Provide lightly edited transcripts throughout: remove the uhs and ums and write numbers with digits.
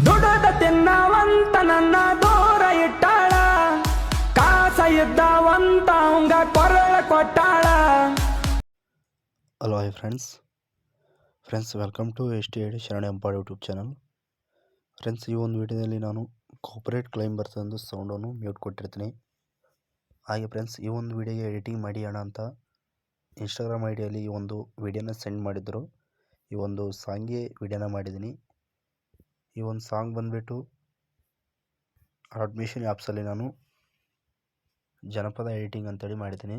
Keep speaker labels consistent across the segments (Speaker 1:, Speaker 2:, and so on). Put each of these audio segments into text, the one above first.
Speaker 1: ದುಡದ ತಿನ್ನವಂತ ನನ್ನ ದೂರ ಇಟ್ಟಾಳ, ಕಾಸ ಇದ್ದವಂತ ಅವಂಗ ಕೊರಳ ಕೊಟ್ಟಾಳ.
Speaker 2: Hello hi friends welcome to STAD ಶರಣ ಎಂಪಾಡ್ ಯೂಟ್ಯೂಬ್ ಚಾನಲ್. ಫ್ರೆಂಡ್ಸ್, ಈ ಒಂದು ವಿಡಿಯೋದಲ್ಲಿ ನಾನು ಕಾಪರೇಟ್ ಕ್ಲೈಮ್ ಬರ್ತದೊಂದು ಸೌಂಡನ್ನು ಮ್ಯೂಟ್ ಕೊಟ್ಟಿರ್ತೀನಿ. ಹಾಗೆ ಫ್ರೆಂಡ್ಸ್, ಈ ಒಂದು ವಿಡಿಯೋಗೆ ಎಡಿಟಿಂಗ್ ಮಾಡಿ ಅಣ್ಣ ಅಂತ ಇನ್ಸ್ಟಾಗ್ರಾಮ್ ಐಡಿಯಲ್ಲಿ ಈ ಒಂದು ವಿಡಿಯೋನ ಸೆಂಡ್ ಮಾಡಿದ್ರು. ಈ ಒಂದು ಸಾಂಗ್ಗೆ ವಿಡಿಯೋನ ಮಾಡಿದ್ದೀನಿ. ಈ ಒಂದು ಸಾಂಗ್ ಬಂದುಬಿಟ್ಟು ಅಡ್ಮಿಷನ್ ಆ್ಯಪ್ಸಲ್ಲಿ ನಾನು ಜನಪದ ಎಡಿಟಿಂಗ್ ಅಂತೇಳಿ ಮಾಡಿದ್ದೀನಿ.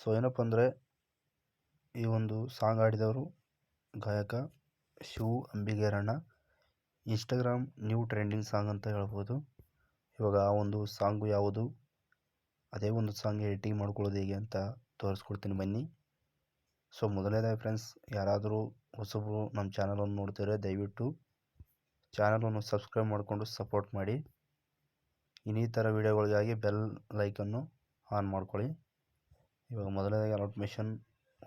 Speaker 2: ಸೊ ಏನಪ್ಪ ಅಂದರೆ, ಈ ಒಂದು ಸಾಂಗ್ ಆಡಿದವರು ಗಾಯಕ ಶಿವು ಅಂಬಿಗೇರಣ್ಣ. ಇನ್ಸ್ಟಾಗ್ರಾಮ್ ನ್ಯೂ ಟ್ರೆಂಡಿಂಗ್ ಸಾಂಗ್ ಅಂತ ಹೇಳ್ಬೋದು. ಇವಾಗ ಆ ಒಂದು ಸಾಂಗು ಯಾವುದು, ಅದೇ ಒಂದು ಸಾಂಗ್ ಎಡಿಟಿಂಗ್ ಮಾಡ್ಕೊಳ್ಳೋದು ಹೇಗೆ ಅಂತ ತೋರಿಸ್ಕೊಡ್ತೀನಿ ಬನ್ನಿ. ಸೊ ಮೊದಲನೇದಾಗಿ ಫ್ರೆಂಡ್ಸ್, ಯಾರಾದರೂ ಹೊಸಬರು ನಮ್ಮ ಚಾನಲನ್ನು ನೋಡ್ತಿದ್ರೆ ದಯವಿಟ್ಟು ಚಾನಲನ್ನು ಸಬ್ಸ್ಕ್ರೈಬ್ ಮಾಡಿಕೊಂಡು ಸಪೋರ್ಟ್ ಮಾಡಿ. ಈ ಥರ ವೀಡಿಯೋಗಳಿಗಾಗಿ ಬೆಲ್ ಲೈಕನ್ನು ಆನ್ ಮಾಡ್ಕೊಳ್ಳಿ. ಇವಾಗ ಮೊದಲನೇದಾಗಿ ಅಲಾಟ್ಮೇಷನ್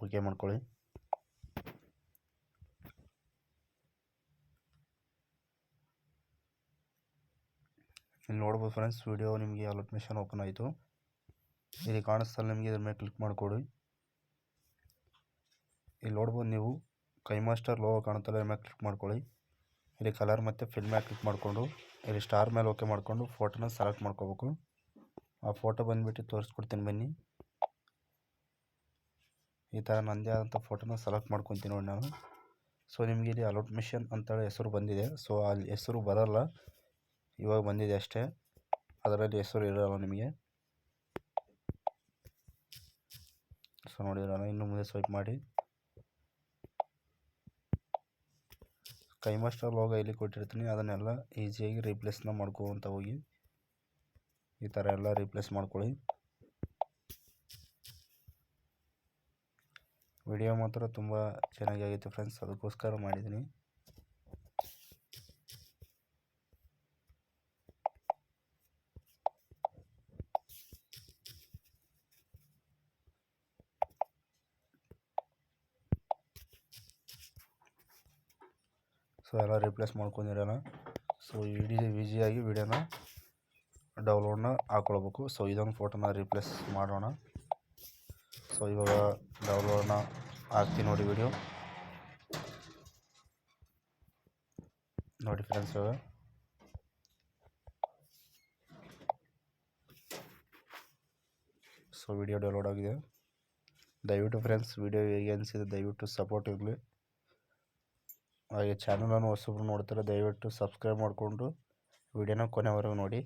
Speaker 2: ಓಕೆ ಮಾಡ್ಕೊಳ್ಳಿ. ಇಲ್ಲಿ ನೋಡ್ಬೋದು ಫ್ರೆಂಡ್ಸ್, ವಿಡಿಯೋ ನಿಮಗೆ ಅಲಾಟ್ಮೇಷನ್ ಓಪನ್ ಆಯಿತು. ಇಲ್ಲಿ ಕಾಣಿಸ್ತಲ್ಲ ನಿಮಗೆ, ಇದ್ರ ಮೇಲೆ ಕ್ಲಿಕ್ ಮಾಡಿಕೊಡಿ. ಇಲ್ಲಿ ನೋಡ್ಬೋದು ನೀವು ಕೈ ಮಾಸ್ಟರ್ ಲೋಗೋ ಕಾಣುತ್ತಲ್ಲ, ಇದ್ರ ಮೇಲೆ ಕ್ಲಿಕ್ ಮಾಡ್ಕೊಳ್ಳಿ. ಇಲ್ಲಿ ಕಲರ್ ಮತ್ತು ಫಿಲ್ ಮೇಲೆ ಕ್ಲಿಕ್ ಮಾಡಿಕೊಂಡು ಇಲ್ಲಿ ಸ್ಟಾರ್ ಮೇಲೆ ಓಕೆ ಮಾಡಿಕೊಂಡು ಫೋಟೋನ ಸೆಲೆಕ್ಟ್ ಮಾಡ್ಕೋಬೇಕು. ಆ ಫೋಟೋ ಬಂದುಬಿಟ್ಟು ತೋರಿಸ್ಕೊಡ್ತೀನಿ ಬನ್ನಿ. ಈ ಥರ ನನ್ನದೇ ಆದಂಥ ಫೋಟೋನ ಸೆಲೆಕ್ಟ್ ಮಾಡ್ಕೊತೀನಿ ನೋಡಿ ನಾನು. ಸೊ ನಿಮಗೆ ಇಲ್ಲಿ ಅಲಾಟ್ಮೇಷನ್ ಅಂತೇಳಿ ಹೆಸರು ಬಂದಿದೆ. ಸೊ ಅಲ್ಲಿ ಹೆಸರು ಬರೋಲ್ಲ, ಇವಾಗ ಬಂದಿದೆ ಅಷ್ಟೇ, ಅದರಲ್ಲಿ ಹೆಸರು ಇರೋಲ್ಲ ನಿಮಗೆ. ಸೊ ನೋಡಿದ್ರಲ್ಲ, ಇನ್ನು ಮುಂದೆ ಸ್ವೈಪ್ ಮಾಡಿ ಕೈ ಮಾಸ್ಟರ್ ಲೋಗೋ ಇಲ್ಲಿ ಕೊಟ್ಟಿರ್ತೀನಿ, ಅದನ್ನೆಲ್ಲ ಈಸಿಯಾಗಿ ರೀಪ್ಲೇಸ್ನ ಮಾಡ್ಕೋವಂತ ಹೋಗಿ ಈ ಥರ ಎಲ್ಲ ರೀಪ್ಲೇಸ್ ಮಾಡ್ಕೊಳ್ಳಿ. ವಿಡಿಯೋ ಮಾತ್ರ ತುಂಬ ಚೆನ್ನಾಗಿ ಆಗಿತ್ತು ಫ್ರೆಂಡ್ಸ್, ಅದಕ್ಕೋಸ್ಕರ ಮಾಡಿದ್ದೀನಿ. ಸೊ ಎಲ್ಲ ರೀಪ್ಲೇಸ್ ಮಾಡ್ಕೊಂಡಿರೋಣ. ಸೊ ಈಸಿಯಾಗಿ ವಿಡಿಯೋನ ಡೌನ್ಲೋಡ್ನ ಹಾಕ್ಕೊಳ್ಬೇಕು. ಸೊ ಇದೊಂದು ಫೋಟೋನ ರೀಪ್ಲೇಸ್ ಮಾಡೋಣ. ಸೊ ಇವಾಗ ಡೌನ್ಲೋಡ್ನ ಹಾಕ್ತೀನಿ ನೋಡಿ ವಿಡಿಯೋ ನೋಡಿ ಫ್ರೆಂಡ್ಸ್. ಇವಾಗ ಸೊ ವಿಡಿಯೋ ಡೌನ್ಲೋಡ್ ಆಗಿದೆ. ದಯವಿಟ್ಟು ಫ್ರೆಂಡ್ಸ್, ವಿಡಿಯೋ ಹೇಗೆ ಅನಿಸಿದೆ ದಯವಿಟ್ಟು ಸಪೋರ್ಟ್ ಇರಲಿ. ಹಾಗೆ ಚಾನಲನ್ನು ಹೊಸಬ್ರು ನೋಡ್ತಾರೆ, ದಯವಿಟ್ಟು ಸಬ್ಸ್ಕ್ರೈಬ್ ಮಾಡಿಕೊಂಡು ವಿಡಿಯೋನ ಕೊನೆವರೆಗೂ ನೋಡಿ.